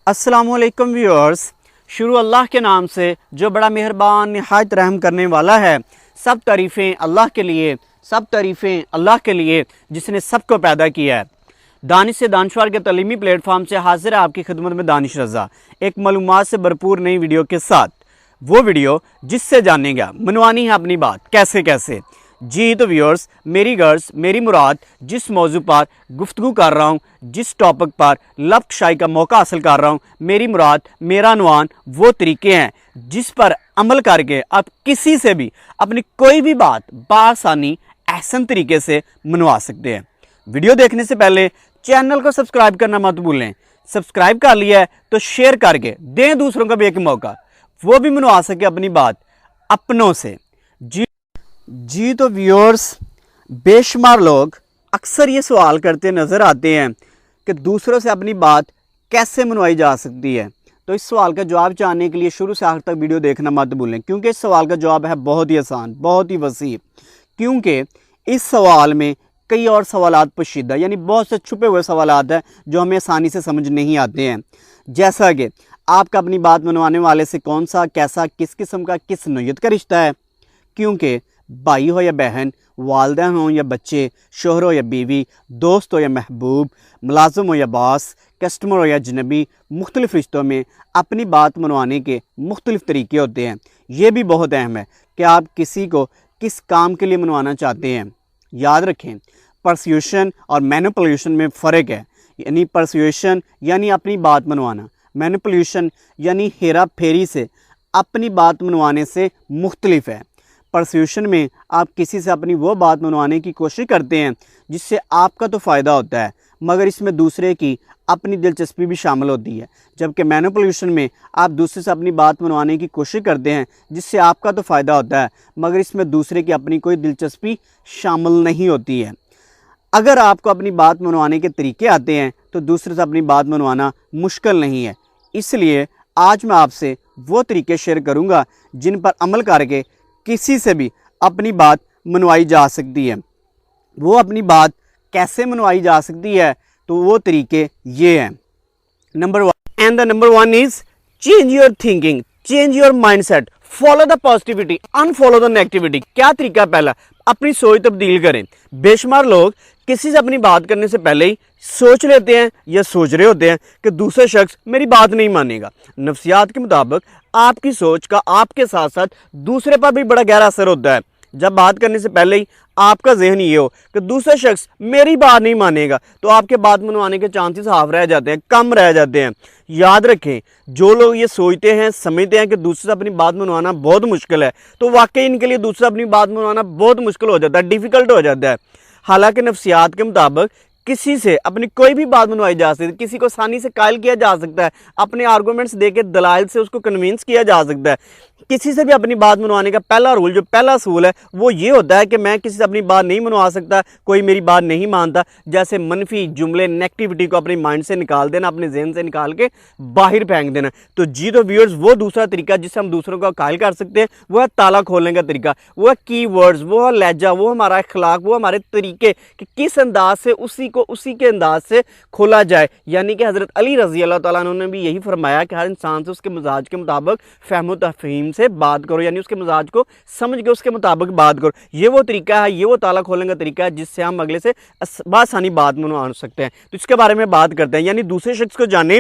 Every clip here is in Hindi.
अस्सलामुअलैकुम व्यूअर्स। शुरू अल्लाह के नाम से जो बड़ा मेहरबान निहायत रहम करने वाला है। सब तारीफ़ें अल्लाह के लिए, सब तारीफ़ें अल्लाह के लिए जिसने सबको पैदा किया है। दानिश से दानश्वर के तलीमी प्लेटफॉर्म से हाजिर है आपकी खिदमत में दानिश रज़ा, एक मालूमात से भरपूर नई वीडियो के साथ। वो वीडियो जिससे जानेगा मनवानी है अपनी बात कैसे कैसे। जी तो व्यूअर्स, मेरी गर्ल्स मेरी मुराद, जिस मौजू पर गुफ्तगू कर रहा हूँ, जिस टॉपिक पर लफ्ज़ शाई का मौका हासिल कर रहा हूँ, मेरी मुराद मेरा अनवान वो तरीके हैं जिस पर अमल करके आप किसी से भी अपनी कोई भी बात बआसानी आसान तरीके से मनवा सकते हैं। वीडियो देखने से पहले चैनल को सब्सक्राइब करना मत भूलें। सब्सक्राइब कर लिया है तो शेयर करके दें दूसरों को भी एक मौका, वो भी मनवा सके अपनी बात अपनों से। जी तो व्यूअर्स, बेशुमार लोग अक्सर ये सवाल करते नज़र आते हैं कि दूसरों से अपनी बात कैसे मनवाई जा सकती है। तो इस सवाल का जवाब जानने के लिए शुरू से आखिर तक वीडियो देखना मत भूलें, क्योंकि इस सवाल का जवाब है बहुत ही आसान, बहुत ही वसी। क्योंकि इस सवाल में कई और सवालात पोशीदा यानी बहुत से छुपे हुए सवालात हैं जो हमें आसानी से समझ नहीं आते हैं। जैसा कि आपका अपनी बात मनवाने वाले से कौन सा, कैसा, किस किस्म का, किस नौयत का रिश्ता है। क्योंकि भाई हो या बहन, वालिदैन हो या बच्चे, शोहर हो या बीवी, दोस्त हो या महबूब, मुलाजिम हो या बॉस, कस्टमर हो या अजनबी, मुख्तलिफ़ रिश्तों में अपनी बात मनवाने के मुख्तलिफ़ तरीके होते हैं। ये भी बहुत अहम है कि आप किसी को किस काम के लिए मनवाना चाहते हैं। याद रखें, परस्यूशन और मैनिपुलेशन में फ़र्क है। यानी परस्यूशन यानी अपनी बात मनवाना, मैनिपुलेशन यानी हेरा फेरी से अपनी बात मनवाने से मुख्तलिफ है। परस्यूशन में आप किसी से अपनी वो बात मनवाने की कोशिश करते हैं जिससे आपका तो फ़ायदा होता है, मगर इसमें दूसरे की अपनी दिलचस्पी भी शामिल होती है। जबकि मैनिपुलेशन में आप दूसरे से अपनी बात मनवाने की कोशिश करते हैं जिससे आपका तो फ़ायदा होता है, मगर इसमें दूसरे की अपनी कोई दिलचस्पी शामिल नहीं होती है। अगर आपको अपनी बात मनवाने के तरीके आते हैं तो दूसरे से अपनी बात मनवाना मुश्किल नहीं है। इसलिए आज मैं आपसे वो तरीके शेयर करूँगा जिन पर अमल करके किसी से भी अपनी बात मनवाई जा सकती है। वो अपनी बात कैसे मनवाई जा सकती है, तो वो तरीके ये हैं। Number one, and the number one is change your thinking, change your mindset, follow the positivity, unfollow the negativity. क्या तरीका? पहला, अपनी सोच तब्दील करें। बेशुमार लोग किसी से अपनी बात करने से पहले ही सोच लेते हैं या सोच रहे होते हैं कि दूसरा शख्स मेरी बात नहीं मानेगा। नफ्सियात के मुताबिक आपकी सोच का आपके साथ साथ दूसरे पर भी बड़ा गहरा असर होता है। जब बात करने से पहले ही आपका जहन ये हो कि दूसरा शख्स मेरी बात नहीं मानेगा, तो आपके बात मनवाने के चांसेस हाफ रह जाते हैं, कम रह जाते हैं। याद रखें, जो लोग ये सोचते हैं, समझते हैं कि दूसरे से अपनी बात मनवाना बहुत मुश्किल है, तो वाकई इनके लिए दूसरा अपनी बात मनवाना बहुत मुश्किल हो जाता है, डिफ़िकल्ट हो जाता है। हालांकि नफ्सियात के मुताबिक किसी से अपनी कोई भी बात मनवाई जा सकती है, किसी को आसानी से कायल किया जा सकता है, अपने आर्गूमेंट्स देके दलाइल से उसको कन्विंस किया जा सकता है। किसी से भी अपनी बात मनवाने का पहला रूल, जो पहला असूल है, वो ये होता है कि मैं किसी से अपनी बात नहीं मनवा सकता, कोई मेरी बात नहीं मानता। जैसे मनफी जुमले, नेगेटिविटी को अपने माइंड से निकाल देना, अपने जहन से निकाल के बाहर फेंक देना। तो जी तो व्यूअर्स, वो दूसरा तरीका जिससे हम दूसरों को कायल कर सकते हैं वो है ताला खोलने का तरीका, वो है की वर्ड्स, वो है लहजा, वो हमारा अखलाक, वो हमारे तरीके कि किस अंदाज से उसी को उसी के अंदाज से खोला जाए। यानी कि हज़रत अली रज़ी अल्लाह तआला अन्हु ने भी यही फरमाया कि हर इंसान से उसके मिजाज के मुताबिक फ़हम तफ़हीम से बात करो, यानी उसके मिजाज को समझ के उसके मुताबिक बात करो। ये वो तरीका है, ये वो ताला खोलने का तरीका है जिससे हम अगले से आसानी बात मनवा सकते हैं। तो इसके बारे में बात करते हैं, यानी दूसरे शख्स को जाने,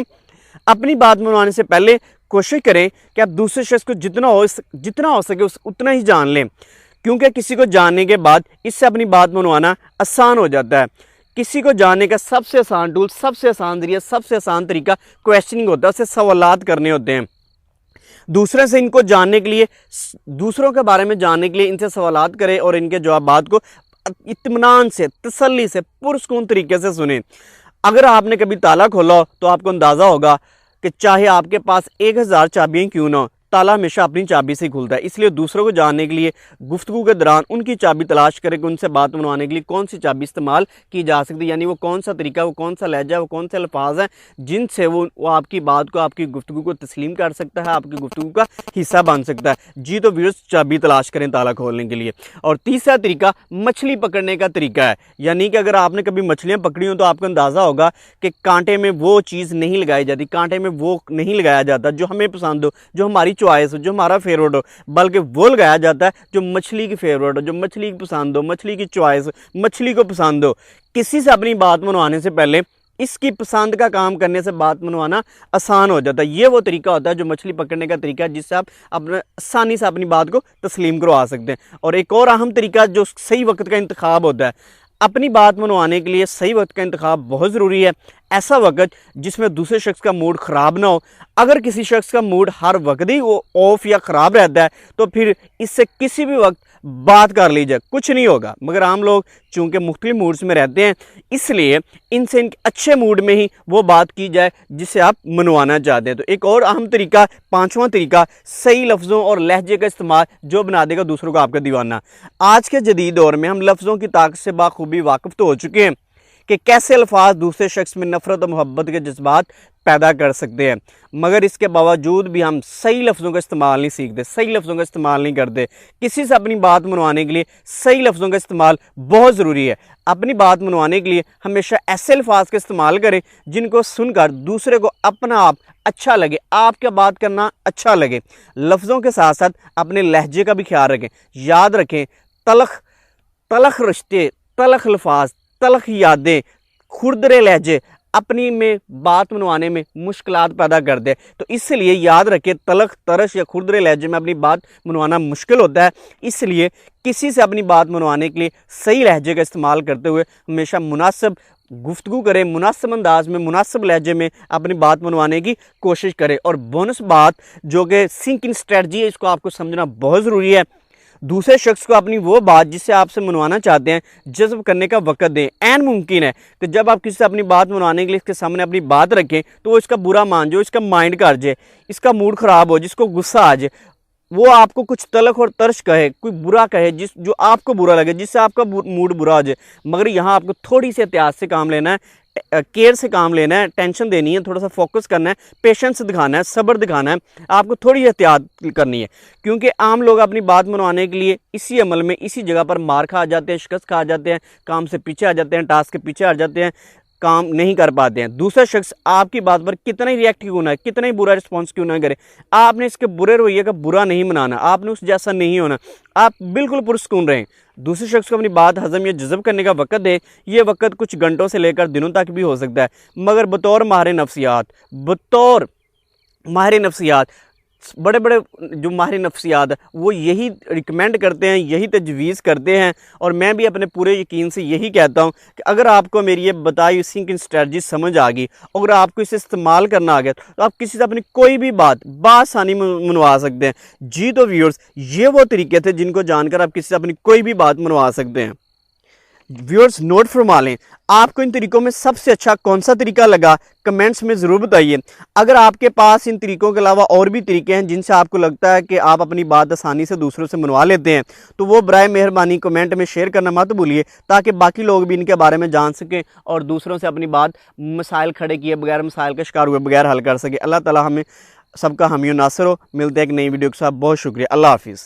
अपनी बात मनवाने से पहले कोशिश करें कि आप दूसरे शख्स को जितना हो सके उतना ही जान लें, क्योंकि किसी को जानने के बाद इससे अपनी बात मनवाना आसान हो जाता है। किसी को जानने का सबसे आसान टूल, सबसे आसान जरिया, सबसे आसान तरीका क्वेश्चनिंग होता है, उससे सवालात करने होते हैं। दूसरे से इनको जानने के लिए, दूसरों के बारे में जानने के लिए इनसे सवालात करें और इनके जवाबात को इत्मीनान से, तसल्ली से, पुरसकून तरीके से सुने। अगर आपने कभी ताला खोला हो तो आपको अंदाज़ा होगा कि चाहे आपके पास 1000 चाबियाँ क्यों ना हो, ताला हमेशा अपनी चाबी से खुलता है। इसलिए दूसरों को जानने के लिए गुफ्तगू के दौरान उनकी चाबी तलाश करें कि उनसे बात मनवाने के लिए कौन सी चाबी इस्तेमाल की जा सकती है, यानी वो कौन सा तरीका, वो कौन सा लहजा, वो कौन से अल्फाज हैं जिनसे वो आपकी बात को, आपकी गुफ्तगू को तस्लीम कर सकता है, आपकी गुफ्तगू का हिस्सा बन सकता है। जी तो व्यूअर्स, चाबी तलाश करें ताला खोलने के लिए। और तीसरा तरीका मछली पकड़ने का तरीका है, यानी कि अगर आपने कभी मछलियाँ पकड़ी हो तो आपको अंदाज़ा होगा कि कांटे में वो चीज़ नहीं लगाई जाती, कांटे में वो नहीं लगाया जाता जो हमें पसंद हो, जो हमारी चॉइस हो, जो हमारा फेवरेट हो, बल्कि वो लगाया जाता है जो मछली की फेवरेट हो, जो मछली की पसंद हो, मछली की चॉइस, मछली को पसंद हो। किसी से अपनी बात मनवाने से पहले इसकी पसंद का काम करने से बात मनवाना आसान हो जाता है। ये वो तरीका होता है जो मछली पकड़ने का तरीका है, जिससे आप अपने आसानी से अपनी बात को तस्लीम करवा सकते हैं। और एक और अहम तरीका जो सही वक्त का इंतखाब होता है। अपनी बात मनवाने के लिए सही वक्त का इंतखाब बहुत ज़रूरी है। ऐसा वक्त जिसमें दूसरे शख्स का मूड ख़राब ना हो। अगर किसी शख्स का मूड हर वक्त ही वो ऑफ या ख़राब रहता है तो फिर इससे किसी भी वक्त बात कर लीजिए, कुछ नहीं होगा। मगर आम लोग चूँकि मुख्तलिफ मूड्स में रहते हैं, इसलिए इनसे इनके अच्छे मूड में ही वो बात की जाए जिसे आप मनवाना चाहते हैं। तो एक और अहम तरीका, पांचवा तरीका, सही लफ्ज़ों और लहजे का इस्तेमाल जो बना देगा दूसरों को आपका दीवाना। आज के जदीद दौर में हम लफ्ज़ों की ताकत से बाखूबी वाकिफ़ तो हो चुके हैं कि कैसे अल्फाज दूसरे शख्स में नफ़रत और मोहब्बत के जज्बात पैदा कर सकते हैं, मगर इसके बावजूद भी हम सही लफ्ज़ों का इस्तेमाल नहीं सीखते, सही लफ्ज़ों का इस्तेमाल नहीं करते। किसी से अपनी बात मनवाने के लिए सही लफ्ज़ों का इस्तेमाल बहुत ज़रूरी है। अपनी बात मनवाने के लिए हमेशा ऐसे अल्फाज का इस्तेमाल करें जिनको सुनकर दूसरे को अपना आप अच्छा लगे, आपका बात करना अच्छा लगे। लफ्ज़ों के साथ साथ अपने लहजे का भी ख्याल रखें। याद रखें, तलख रिश्ते, तलख अल्फाज, तलख यादें, खुरदरे लहजे अपनी में बात मनवाने में मुश्किलात पैदा कर दे। तो इसलिए याद रखें, तलख, तरश या खुरदरे लहजे में अपनी बात मनवाना मुश्किल होता है। इसलिए किसी से अपनी बात मनवाने के लिए सही लहजे का इस्तेमाल करते हुए हमेशा मुनासिब गुफ्तगू करें, मुनासिब अंदाज में, मुनासिब लहजे में अपनी बात मनवाने की कोशिश करें। और बोनस बात जो कि सिंकिंग स्ट्रेटजी है, इसको आपको समझना बहुत ज़रूरी है। दूसरे शख्स को अपनी वो बात जिससे आपसे मनवाना चाहते हैं जज्ब करने का वक्त दें। ऐन मुमकिन है कि जब आप किसी से अपनी बात मनवाने के लिए इसके सामने अपनी बात रखें तो वो इसका बुरा मान जाए, इसका माइंड कर जाए, इसका मूड ख़राब हो, जिसको गुस्सा आ जाए, वो आपको कुछ तलख और तर्श कहे, कोई बुरा कहे जो आपको बुरा लगे, जिससे आपका मूड बुरा हो जाए। मगर यहाँ आपको थोड़ी सी एहतियात से काम लेना है, केयर से काम लेना है, टेंशन देनी है, थोड़ा सा फोकस करना है, पेशेंस दिखाना है, सब्र दिखाना है। आपको थोड़ी एहतियात करनी है, क्योंकि आम लोग अपनी बात मनवाने के लिए इसी अमल में, इसी जगह पर मार खा जाते हैं, शिकस्त खा जाते हैं, काम से पीछे आ जाते हैं, टास्क के पीछे आ जाते हैं, काम नहीं कर पाते हैं। दूसरा शख्स आपकी बात पर कितना ही रिएक्ट क्यों ना है, कितना ही बुरा रिस्पॉन्स क्यों ना करे, आपने इसके बुरे रवैये का बुरा नहीं मनाना, आपने उस जैसा नहीं होना, आप बिल्कुल पुरसकून रहें। दूसरे शख्स को अपनी बात हजम या जज़ब करने का वक़्त दे। ये वक़्त कुछ घंटों से लेकर दिनों तक भी हो सकता है, मगर बतौर माहिर नफ्सियात बड़े बड़े जो माहिर नफ्सियात है वो यही रिकमेंड करते हैं, यही तजवीज़ करते हैं। और मैं भी अपने पूरे यकीन से यही कहता हूँ कि अगर आपको मेरी ये बताई सिंकिंग स्ट्रेटजी समझ आ गई, अगर आपको इसे इस्तेमाल करना आ गया, तो आप किसी से अपनी कोई भी बात बासानी मनवा सकते हैं। जी तो व्यूअर्स, ये वो तरीके थे जिनको जानकर आप किसी से अपनी कोई भी बात मनवा सकते हैं। व्यूअर्स नोट फरमा लें, आपको इन तरीकों में सबसे अच्छा कौन सा तरीका लगा कमेंट्स में ज़रूर बताइए। अगर आपके पास इन तरीकों के अलावा और भी तरीके हैं जिनसे आपको लगता है कि आप अपनी बात आसानी से दूसरों से मनवा लेते हैं, तो वो बराए मेहरबानी कमेंट में शेयर करना मत भूलिए, ताकि बाकी लोग भी इनके बारे में जान सकें और दूसरों से अपनी बात मसाइल खड़े किए बगैर, मसाइल का शिकार हुए बगैर हल कर सके। अल्लाह ताला हमें सबका हामी नासर हो। मिलते हैं एक नई वीडियो के साथ। बहुत शुक्रिया। अल्लाह हाफिज़।